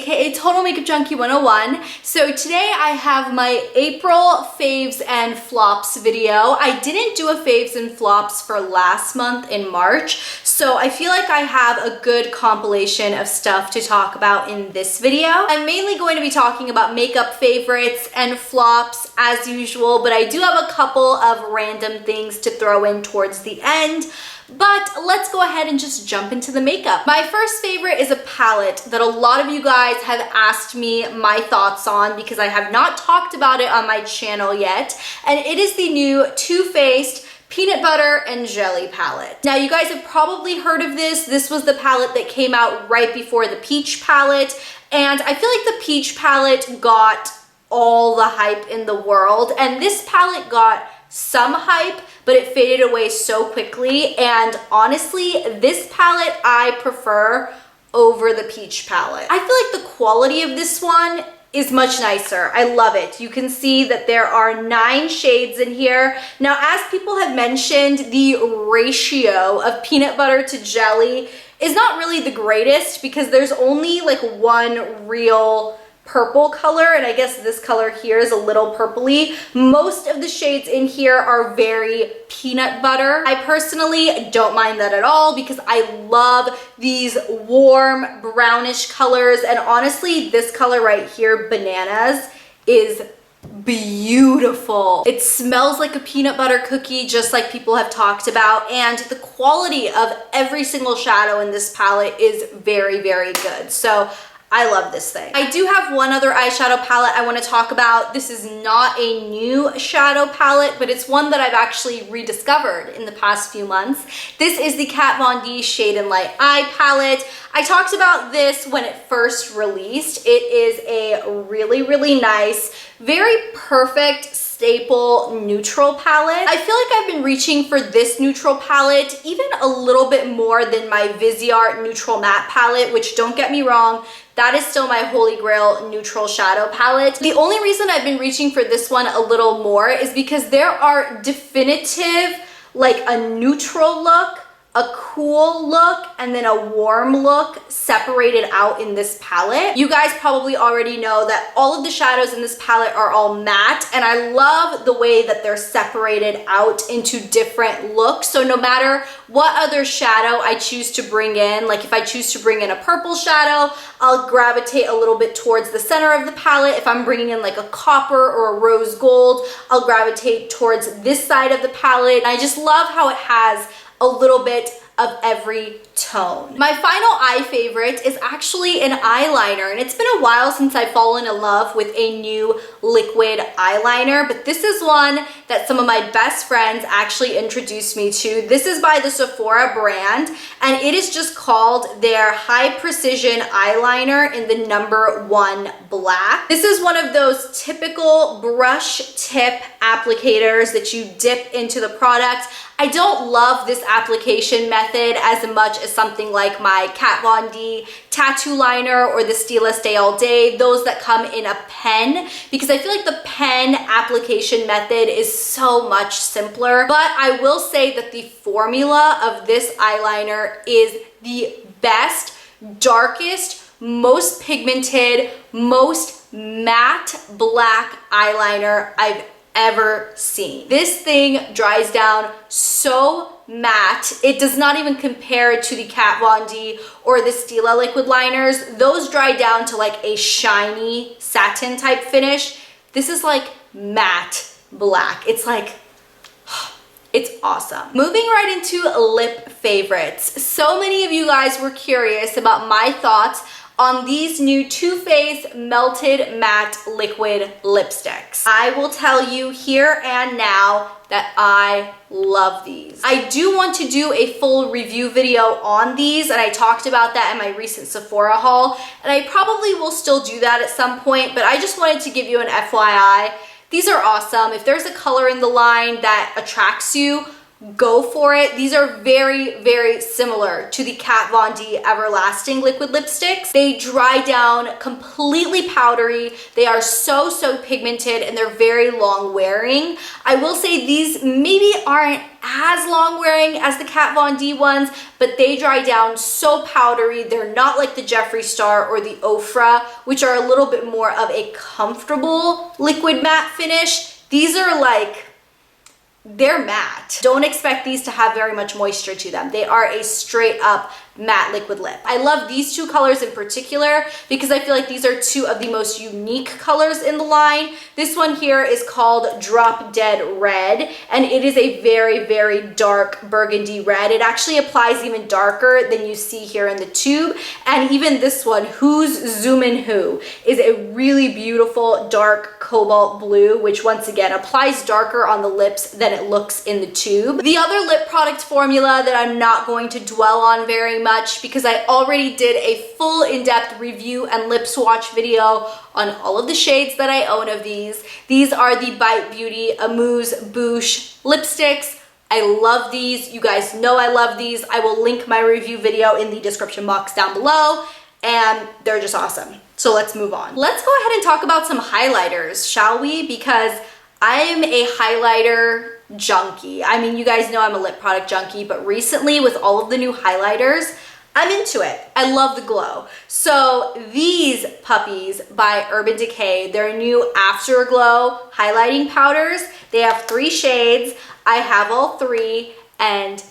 aka Total Makeup Junkie 101. So today I have my April faves and flops video. I didn't do a faves and flops for last month in March, so I feel like I have a good compilation of stuff to talk about in this video. I'm mainly going to be talking about makeup favorites and flops as usual, but I do have a couple of random things to throw in towards the end. But let's go ahead and just jump into the makeup. My first favorite is a palette that a lot of you guys have asked me my thoughts on because I have not talked about it on my channel yet. And it is the new Too Faced Peanut Butter and Jelly palette. Now you guys have probably heard of this. This was the palette that came out right before the Peach palette. And I feel like the Peach palette got all the hype in the world. And this palette got some hype, but it faded away so quickly. And honestly, this palette I prefer over the Peach palette. I feel like the quality of this one is much nicer. I love it. You can see that there are 9 shades in here. Now, as people have mentioned, the ratio of peanut butter to jelly is not really the greatest because there's only like one real purple color, and I guess this color here is a little purpley. Most of the shades in here are very peanut butter. I personally don't mind that at all because I love these warm brownish colors, and honestly this color right here, Bananas, is beautiful. It smells like a peanut butter cookie, just like people have talked about, and the quality of every single shadow in this palette is very, very good. So I love this thing. I do have one other eyeshadow palette I want to talk about. This is not a new shadow palette, but it's one that I've actually rediscovered in the past few months. This is the Kat Von D Shade and Light Eye palette. I talked about this when it first released. It is a really, really nice, very perfect staple neutral palette. I feel like I've been reaching for this neutral palette even a little bit more than my Viseart neutral matte palette, which, don't get me wrong, that is still my holy grail neutral shadow palette. The only reason I've been reaching for this one a little more is because there are definitive, like a neutral look, a cool look, and then a warm look separated out in this palette. You guys probably already know that all of the shadows in this palette are all matte, and I love the way that they're separated out into different looks. So no matter what other shadow I choose to bring in, like if I choose to bring in a purple shadow, I'll gravitate a little bit towards the center of the palette. If I'm bringing in like a copper or a rose gold, I'll gravitate towards this side of the palette. I just love how it has a little bit of every tone. My final eye favorite is actually an eyeliner, and it's been a while since I've fallen in love with a new liquid eyeliner, but this is one that some of my best friends actually introduced me to. This is by the Sephora brand, and it is just called their High Precision Eyeliner in the #1 black. This is one of those typical brush tip applicators that you dip into the product. I don't love this application method as much as something like my Kat Von D tattoo liner or the Stila Stay All Day, those that come in a pen, because I feel like the pen application method is so much simpler. But I will say that the formula of this eyeliner is the best, darkest, most pigmented, most matte black eyeliner I've ever seen. This thing dries down so matte, it does not even compare to the Kat Von D or the Stila liquid liners. Those dry down to like a shiny satin type finish. This is like matte black. It's like, it's awesome. Moving right into lip favorites. So many of you guys were curious about my thoughts on these new Too Faced Melted Matte Liquid Lipsticks. I will tell you here and now that I love these. I do want to do a full review video on these, and I talked about that in my recent Sephora haul, and I probably will still do that at some point, but I just wanted to give you an FYI. These are awesome. If there's a color in the line that attracts you, go for it. These are very, very similar to the Kat Von D Everlasting liquid lipsticks. They dry down completely powdery. They are so, so pigmented, and they're very long wearing. I will say these maybe aren't as long wearing as the Kat Von D ones, but they dry down so powdery. They're not like the Jeffree Star or the Ofra, which are a little bit more of a comfortable liquid matte finish. These are like, they're matte. Don't expect these to have very much moisture to them. They are a straight up matte liquid lip. I love these two colors in particular because I feel like these are two of the most unique colors in the line. This one here is called Drop Dead Red, and it is a very, very dark burgundy red. It actually applies even darker than you see here in the tube. And even this one, Who's Zoomin' Who, is a really beautiful dark cobalt blue, which once again applies darker on the lips than it looks in the tube. The other lip product formula that I'm not going to dwell on very much because I already did a full in-depth review and lip swatch video on all of the shades that I own of these. These are the Bite Beauty Amuse Bouche lipsticks. I love these. You guys know I love these. I will link my review video in the description box down below, and they're just awesome. So let's move on. Let's go ahead and talk about some highlighters, shall we? Because I am a highlighter junkie. I mean, you guys know I'm a lip product junkie, but recently with all of the new highlighters, I'm into it. I love the glow. So these puppies by Urban Decay, their new Afterglow highlighting powders, they have 3 shades. I have all 3, and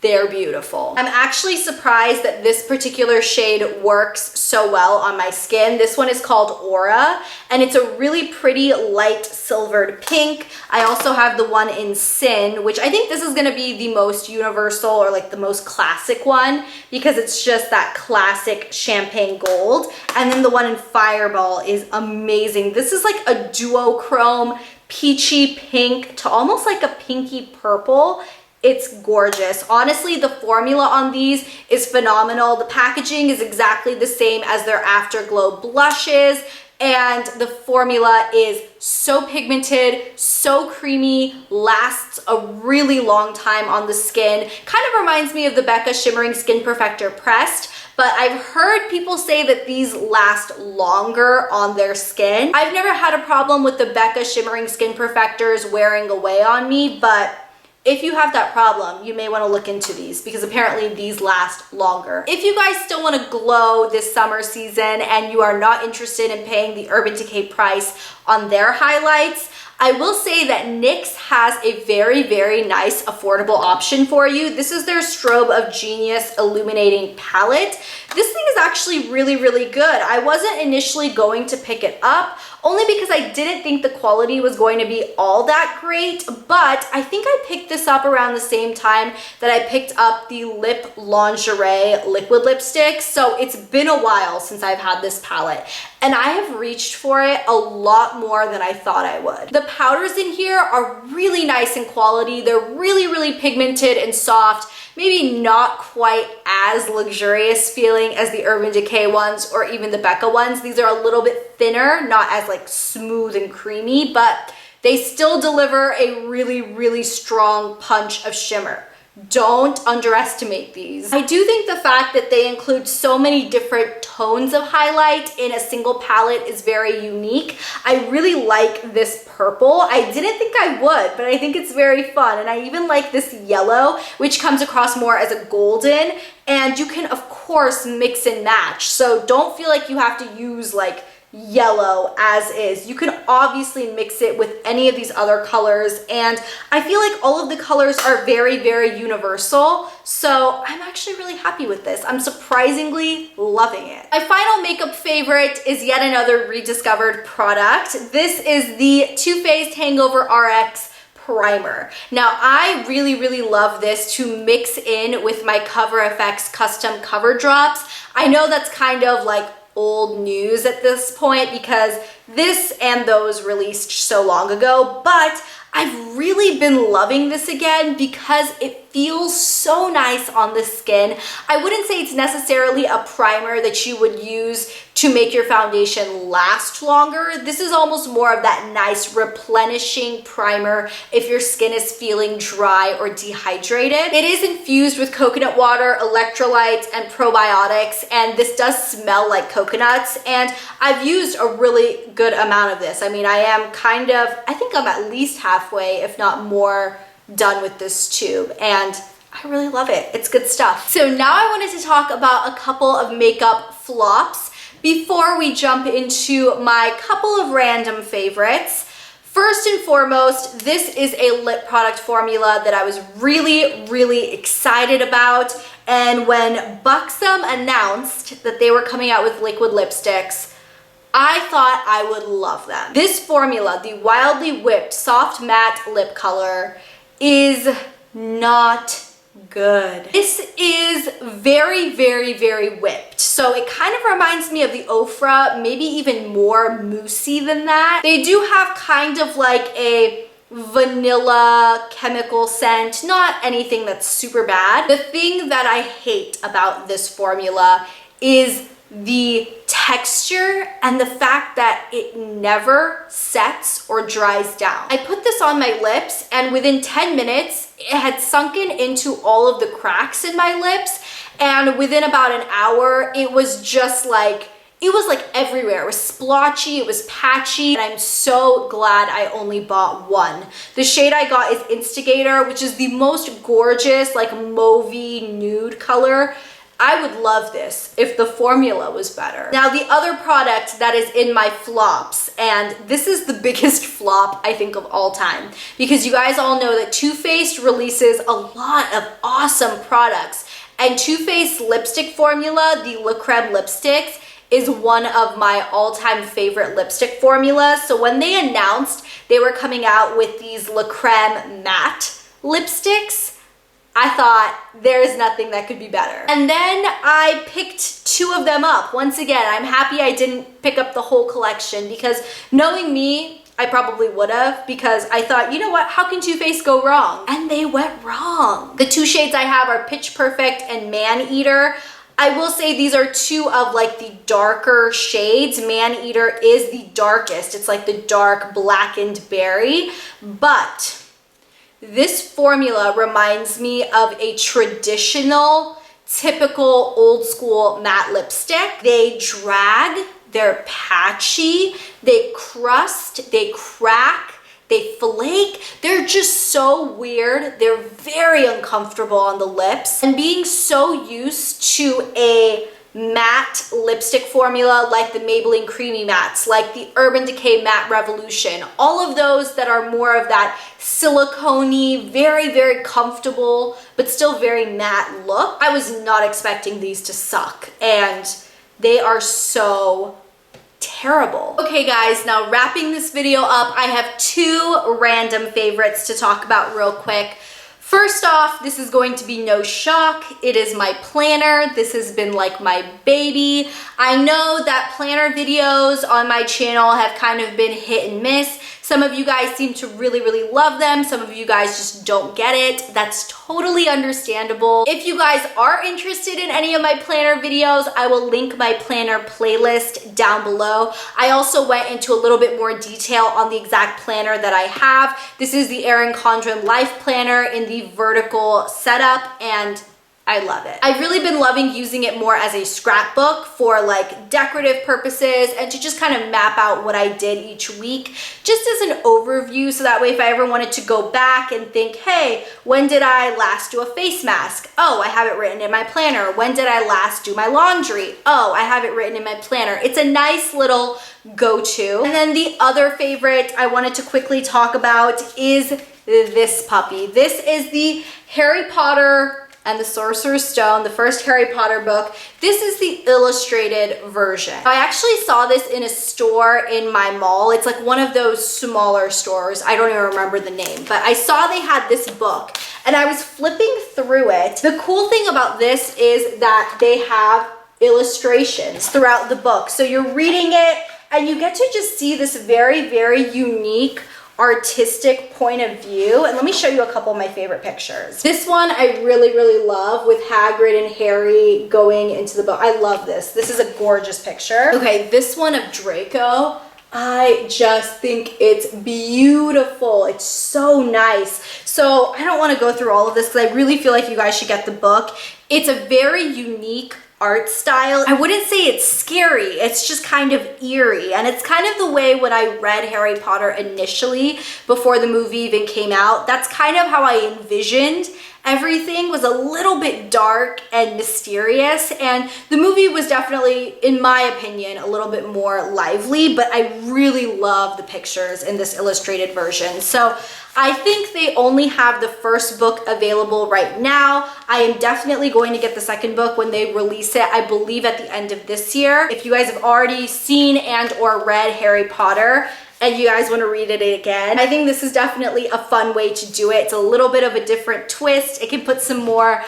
they're beautiful. I'm actually surprised that this particular shade works so well on my skin. This one is called Aura, and it's a really pretty light silvered pink. I also have the one in Sin, which I think this is gonna be the most universal or like the most classic one because it's just that classic champagne gold. And then the one in Fireball is amazing. This is like a duochrome peachy pink to almost like a pinky purple. It's gorgeous. Honestly, the formula on these is phenomenal. The packaging is exactly the same as their Afterglow blushes, and the formula is so pigmented, so creamy, lasts a really long time on the skin. Kind of reminds me of the Becca Shimmering Skin Perfector Pressed, but I've heard people say that these last longer on their skin. I've never had a problem with the Becca Shimmering Skin Perfectors wearing away on me, but if you have that problem, you may want to look into these because apparently these last longer. If you guys still want to glow this summer season and you are not interested in paying the Urban Decay price on their highlights, I will say that NYX has a very, very nice affordable option for you. This is their Strobe of Genius Illuminating Palette. This thing is actually really, really good. I wasn't initially going to pick it up only because I didn't think the quality was going to be all that great, but I think I picked this up around the same time that I picked up the Lip Lingerie liquid lipstick. So it's been a while since I've had this palette, and I have reached for it a lot more than I thought I would. The powders in here are really nice in quality. They're really, really pigmented and soft. Maybe not quite as luxurious feeling as the Urban Decay ones or even the Becca ones. These are a little bit thinner, not as like smooth and creamy, but they still deliver a really, really strong punch of shimmer. Don't underestimate these. I do think the fact that they include so many different tones of highlight in a single palette is very unique. I really like this purple. I didn't think I would, but I think it's very fun. And I even like this yellow, which comes across more as a golden. And you can, of course, mix and match. So don't feel like you have to use like yellow as is. You can obviously mix it with any of these other colors, and I feel like all of the colors are very, very universal, so I'm actually really happy with this. I'm surprisingly loving it. My final makeup favorite is yet another rediscovered product. This is the Too Faced Hangover RX primer. Now, I really, really love this to mix in with my Cover FX custom cover drops. I know that's kind of like old news at this point because this and those released so long ago, but I've really been loving this again because it feels so nice on the skin. I wouldn't say it's necessarily a primer that you would use to make your foundation last longer. This is almost more of that nice replenishing primer if your skin is feeling dry or dehydrated. It is infused with coconut water, electrolytes, and probiotics, and this does smell like coconuts, and I've used a really good amount of this. I mean, I think I'm at least halfway, if not more, done with this tube, and I really love it. It's good stuff. So now I wanted to talk about a couple of makeup flops before we jump into my couple of random favorites. First and foremost, this is a lip product formula that I was really excited about, and when Buxom announced that they were coming out with liquid lipsticks, I thought I would love them. This formula, the Wildly Whipped Soft Matte Lip Color, is not good. This is very whipped. So it kind of reminds me of the Ofra, maybe even more moussey than that. They do have kind of like a vanilla chemical scent, not anything that's super bad. The thing that I hate about this formula is the texture and the fact that it never sets or dries down. I put this on my lips, and within 10 minutes, it had sunken into all of the cracks in my lips, and within about an hour, it was just like, it was like everywhere. It was splotchy, it was patchy, and I'm so glad I only bought one. The shade I got is Instigator, which is the most gorgeous, like mauvey nude color. I would love this if the formula was better. Now, the other product that is in my flops, and this is the biggest flop I think of all time, because you guys all know that Too Faced releases a lot of awesome products, and Too Faced lipstick formula, the Le Creme lipsticks, is one of my all-time favorite lipstick formulas. So when they announced they were coming out with these Le Creme matte lipsticks, I thought there is nothing that could be better. And then I picked two of them up. Once again, I'm happy I didn't pick up the whole collection, because knowing me, I probably would have, because I thought, you know what, how can Too Faced go wrong? And they went wrong. The two shades I have are Pitch Perfect and Maneater. I will say these are two of like the darker shades. Maneater is the darkest. It's like the dark blackened berry, but this formula reminds me of a traditional, typical old school matte lipstick. They drag, they're patchy, they crust, they crack, they flake. They're just so weird. They're very uncomfortable on the lips. And being so used to a matte lipstick formula like the Maybelline Creamy Mattes, like the Urban Decay Matte Revolution, all of those that are more of that silicone-y, very comfortable, but still very matte look. I was not expecting these to suck, and they are so terrible. Okay guys, now wrapping this video up, I have two random favorites to talk about real quick. First off, this is going to be no shock. It is my planner. This has been like my baby. I know that planner videos on my channel have kind of been hit and miss. Some of you guys seem to really love them. Some of you guys just don't get it. That's totally understandable. If you guys are interested in any of my planner videos, I will link my planner playlist down below. I also went into a little bit more detail on the exact planner that I have. This is the Erin Condren Life Planner in the vertical setup, and I love it. I've really been loving using it more as a scrapbook for like decorative purposes and to just kind of map out what I did each week, just as an overview, so that way if I ever wanted to go back and think, hey, when did I last do a face mask? Oh, I have it written in my planner. When did I last do my laundry? Oh, I have it written in my planner. It's a nice little go-to. And then the other favorite I wanted to quickly talk about is this puppy. This is the Harry Potter and the Sorcerer's Stone, the first Harry Potter book. This is the illustrated version. I actually saw this in a store in my mall. It's like one of those smaller stores. I don't even remember the name, but I saw they had this book and I was flipping through it. The cool thing about this is that they have illustrations throughout the book. So you're reading it and you get to just see this very unique artistic point of view. And let me show you a couple of my favorite pictures. This one I really, really love with Hagrid and Harry going into the boat. I love this. This is a gorgeous picture. Okay, this one of Draco, I just think it's beautiful. It's so nice. So I don't want to go through all of this because I really feel like you guys should get the book. It's a very unique art style. I wouldn't say it's scary, it's just kind of eerie. And it's kind of the way when I read Harry Potter initially, before the movie even came out, that's kind of how I envisioned everything. Was a little bit dark and mysterious, and the movie was definitely, in my opinion, a little bit more lively, but I really love the pictures in this illustrated version. So I think they only have the first book available right now. I am definitely going to get the second book when they release it, I believe at the end of this year. If you guys have already seen and or read Harry Potter and you guys want to read it again, I think this is definitely a fun way to do it. It's a little bit of a different twist. It can put some more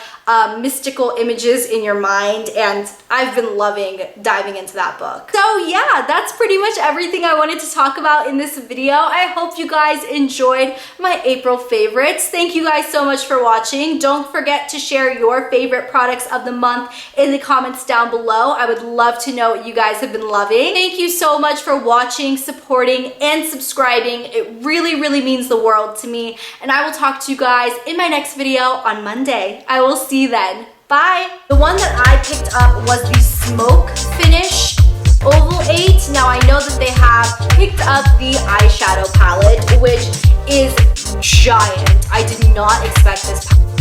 mystical images in your mind, and I've been loving diving into that book. So yeah, that's pretty much everything I wanted to talk about in this video. I hope you guys enjoyed my April favorites. Thank you guys so much for watching. Don't forget to share your favorite products of the month in the comments down below. I would love to know what you guys have been loving. Thank you so much for watching, supporting, and subscribing. It really, really means the world to me. And I will talk to you guys in my next video on Monday. I will see you then. Bye. The one that I picked up was the Smoke Finish Oval 8. Now I know that they have picked up the eyeshadow palette, which is giant. I did not expect this palette.